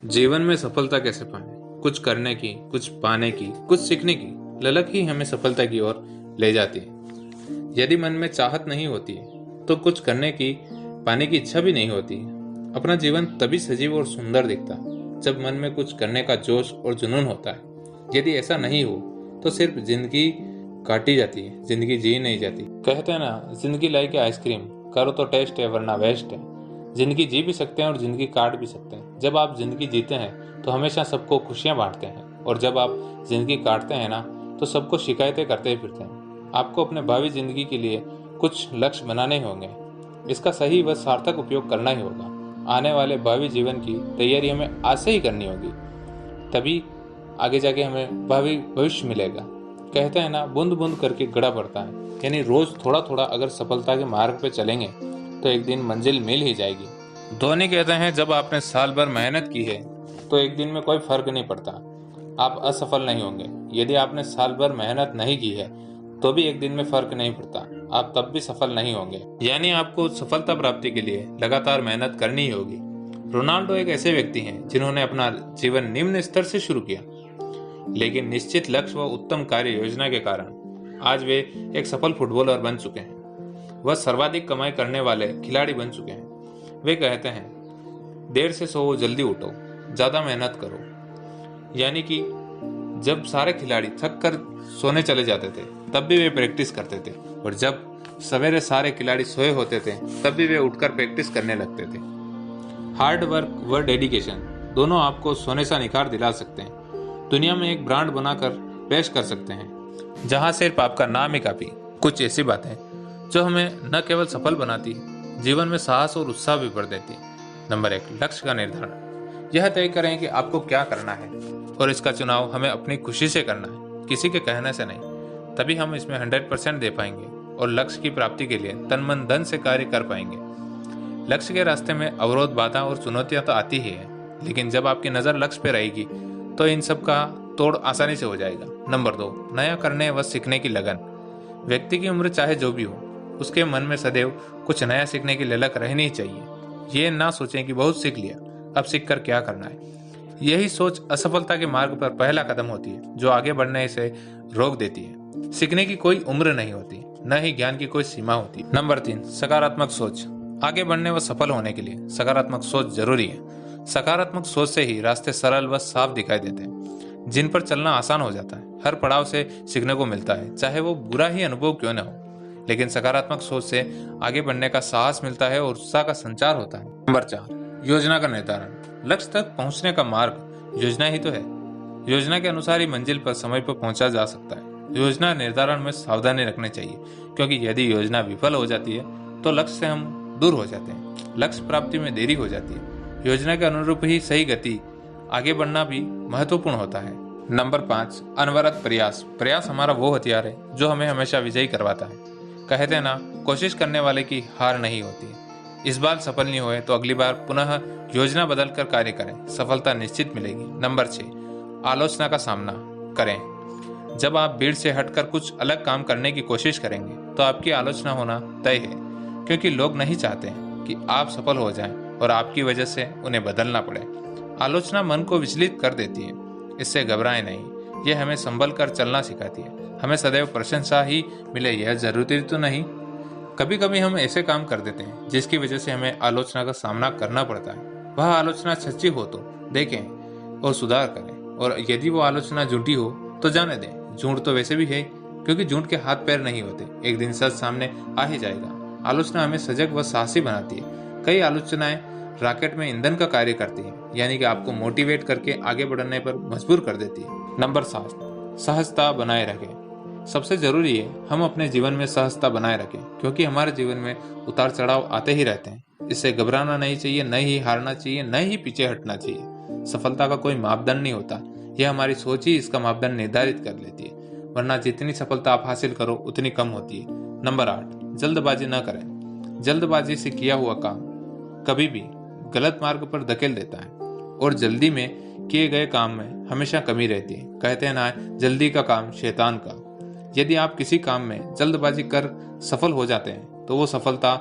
जीवन में सफलता कैसे पाएं? कुछ करने की, कुछ पाने की, कुछ सीखने की ललक ही हमें सफलता की ओर ले जाती है। यदि मन में चाहत नहीं होती है तो कुछ करने की, पाने की इच्छा भी नहीं होती है। अपना जीवन तभी सजीव और सुंदर दिखता है जब मन में कुछ करने का जोश और जुनून होता है। यदि ऐसा नहीं हो तो सिर्फ जिंदगी काटी जाती है, जिंदगी जी नहीं जाती। कहते हैं ना, जिंदगी लाइक आइसक्रीम, करो तो टेस्ट है वरना वेस्ट है। जिंदगी जी भी सकते हैं और जिंदगी काट भी सकते हैं। जब आप जिंदगी जीते हैं तो हमेशा सबको खुशियां बांटते हैं, और जब आप जिंदगी काटते हैं ना तो सबको शिकायतें करते ही फिरते हैं। आपको अपने भावी जिंदगी के लिए कुछ लक्ष्य बनाने होंगे, इसका सही व सार्थक उपयोग करना ही होगा। आने वाले भावी जीवन की तैयारी हमें आज से ही करनी होगी, तभी आगे जाके हमें भावी भविष्य मिलेगा। कहते हैं ना, बूंद बूंद करके घड़ा भरता है, यानी रोज थोड़ा थोड़ा अगर सफलता के मार्ग पे चलेंगे तो एक दिन मंजिल मिल ही जाएगी। धोनी कहते हैं, जब आपने साल भर मेहनत की है तो एक दिन में कोई फर्क नहीं पड़ता, आप असफल नहीं होंगे। यदि आपने साल भर मेहनत नहीं की है तो भी एक दिन में फर्क नहीं पड़ता, आप तब भी सफल नहीं होंगे। यानी आपको सफलता प्राप्ति के लिए लगातार मेहनत करनी ही होगी। रोनाल्डो एक ऐसे व्यक्ति हैं जिन्होंने अपना जीवन निम्न स्तर से शुरू किया, लेकिन निश्चित लक्ष्य व उत्तम कार्य योजना के कारण आज वे एक सफल फुटबॉलर बन चुके हैं। वह सर्वाधिक कमाई करने वाले खिलाड़ी बन चुके हैं। वे कहते हैं, देर से सोओ जल्दी उठो, ज्यादा मेहनत करो। यानी कि जब सारे खिलाड़ी थक कर सोने चले जाते थे तब भी वे प्रैक्टिस करते थे, और जब सवेरे सारे खिलाड़ी सोए होते थे तब भी वे उठकर प्रैक्टिस करने लगते थे। हार्ड वर्क व डेडिकेशन दोनों आपको सोने सा निखार दिला सकते हैं, दुनिया में एक ब्रांड बनाकर पेश कर सकते हैं जहां सिर्फ आपका नाम ही काफी। कुछ ऐसी बातें जो हमें न केवल सफल बनाती है, जीवन में साहस और उत्साह भी भर देती है। नंबर 1, लक्ष्य का निर्धारण। यह तय करें कि आपको क्या करना है, और इसका चुनाव हमें अपनी खुशी से करना है, किसी के कहने से नहीं। तभी हम इसमें 100% दे पाएंगे और लक्ष्य की प्राप्ति के लिए तन मन धन से कार्य कर पाएंगे। लक्ष्य के रास्ते में अवरोध, बाधा और चुनौतियां तो आती ही है, लेकिन जब आपकी नजर लक्ष्य पे रहेगी तो इन सब का तोड़ आसानी से हो जाएगा। नंबर 2, नया करने व सीखने की लगन। व्यक्ति की उम्र चाहे जो भी हो, उसके मन में सदैव कुछ नया सीखने की ललक रहनी ही चाहिए। ये ना सोचें कि बहुत सीख लिया, अब सीख कर क्या करना है। यही सोच असफलता के मार्ग पर पहला कदम होती है, जो आगे बढ़ने से रोक देती है। सीखने की कोई उम्र नहीं होती, न ही ज्ञान की कोई सीमा होती। नंबर 3, सकारात्मक सोच। आगे बढ़ने व सफल होने के लिए सकारात्मक सोच जरूरी है। सकारात्मक सोच से ही रास्ते सरल व साफ दिखाई देते हैं, जिन पर चलना आसान हो जाता है। हर पड़ाव से सीखने को मिलता है, चाहे वो बुरा ही अनुभव क्यों न हो, लेकिन सकारात्मक सोच से आगे बढ़ने का साहस मिलता है और उत्साह का संचार होता है। नंबर 4, योजना का निर्धारण। लक्ष्य तक पहुंचने का मार्ग योजना ही तो है। योजना के अनुसार ही मंजिल पर समय पर पहुंचा जा सकता है। योजना निर्धारण में सावधानी रखनी चाहिए, क्योंकि यदि योजना विफल हो जाती है तो लक्ष्य से हम दूर हो जाते हैं, लक्ष्य प्राप्ति में देरी हो जाती है। योजना के अनुरूप ही सही गति आगे बढ़ना भी महत्वपूर्ण होता है। नंबर 5, अनवरत प्रयास। प्रयास हमारा वो हथियार है जो हमें हमेशा विजयी करवाता है। कहते हैं ना, कोशिश करने वाले की हार नहीं होती। इस बार सफल नहीं हुए तो अगली बार पुनः योजना बदल कर कार्य करें, सफलता निश्चित मिलेगी। नंबर 6, आलोचना का सामना करें। जब आप भीड़ से हटकर कुछ अलग काम करने की कोशिश करेंगे तो आपकी आलोचना होना तय है, क्योंकि लोग नहीं चाहते कि आप सफल हो जाएं और आपकी वजह से उन्हें बदलना पड़े। आलोचना मन को विचलित कर देती है, इससे घबराएं नहीं, यह हमें संभल कर चलना सिखाती है। हमें सदैव प्रशंसा ही मिले यह जरूरी तो नहीं। कभी कभी हम ऐसे काम कर देते हैं जिसकी वजह से हमें आलोचना का सामना करना पड़ता है। वह आलोचना सच्ची हो तो देखें और सुधार करें, और यदि वो आलोचना झूठी हो तो जाने दें। झूठ तो वैसे भी है, क्योंकि झूठ के हाथ पैर नहीं होते, एक दिन सच सामने आ ही जाएगा। आलोचना हमें सजग व साहसी बनाती है। कई आलोचनाएं रॉकेट में ईंधन का कार्य करती है, यानी कि आपको मोटिवेट करके आगे बढ़ने पर मजबूर कर देती है। नंबर 7, सहजता बनाए रखें। सबसे जरूरी है हम अपने जीवन में सहजता बनाए रखें, क्योंकि हमारे जीवन में उतार चढ़ाव आते ही रहते हैं। इससे घबराना नहीं चाहिए, न ही हारना चाहिए, न ही पीछे हटना चाहिए। सफलता का कोई मापदंड नहीं होता, यह हमारी सोच ही इसका मापदंड निर्धारित कर लेती है, वरना जितनी सफलता आप हासिल करो उतनी कम होती है। नंबर 8, जल्दबाजी न करें। जल्दबाजी से किया हुआ काम कभी भी गलत मार्ग पर धकेल देता है, और जल्दी में किए गए काम में हमेशा कमी रहती है। कहते हैं ना, जल्दी का काम शैतान का। यदि आप किसी काम में जल्दबाजी कर सफल हो जाते हैं तो वो सफलता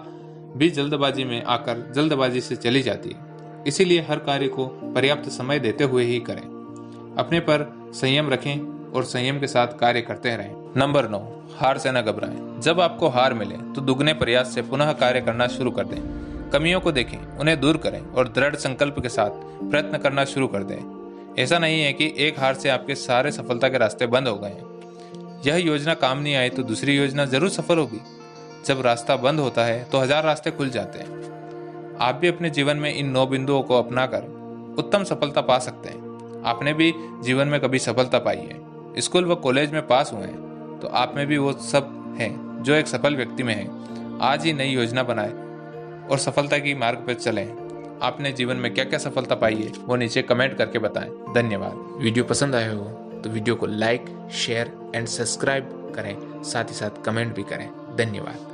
भी जल्दबाजी में आकर जल्दबाजी से चली जाती है। इसीलिए हर कार्य को पर्याप्त समय देते हुए ही करें। अपने पर संयम रखें और संयम के साथ कार्य करते रहें। नंबर 9, हार से न घबराएं। जब आपको हार मिले तो दुगने प्रयास से पुनः कार्य करना शुरू कर दें। कमियों को देखें, उन्हें दूर करें और दृढ़ संकल्प के साथ प्रयत्न करना शुरू कर दें। ऐसा नहीं है कि एक हार से आपके सारे सफलता के रास्ते बंद हो गए। यह योजना काम नहीं आई तो दूसरी योजना जरूर सफल होगी। जब रास्ता बंद होता है तो 1000 रास्ते खुल जाते हैं। आप भी अपने जीवन में इन 9 बिंदुओं को अपनाकर उत्तम सफलता पा सकते हैं। आपने भी जीवन में कभी सफलता पाई है, स्कूल व कॉलेज में पास हुए हैं, तो आप में भी वो सब है जो एक सफल व्यक्ति में है। आज ही नई योजना बनाएं और सफलता की मार्ग पर चलें। आपने जीवन में क्या क्या सफलता पाई है वो नीचे कमेंट करके बताएं। धन्यवाद। वीडियो पसंद आया हो तो वीडियो को लाइक, शेयर एंड सब्सक्राइब करें, साथ ही साथ कमेंट भी करें। धन्यवाद।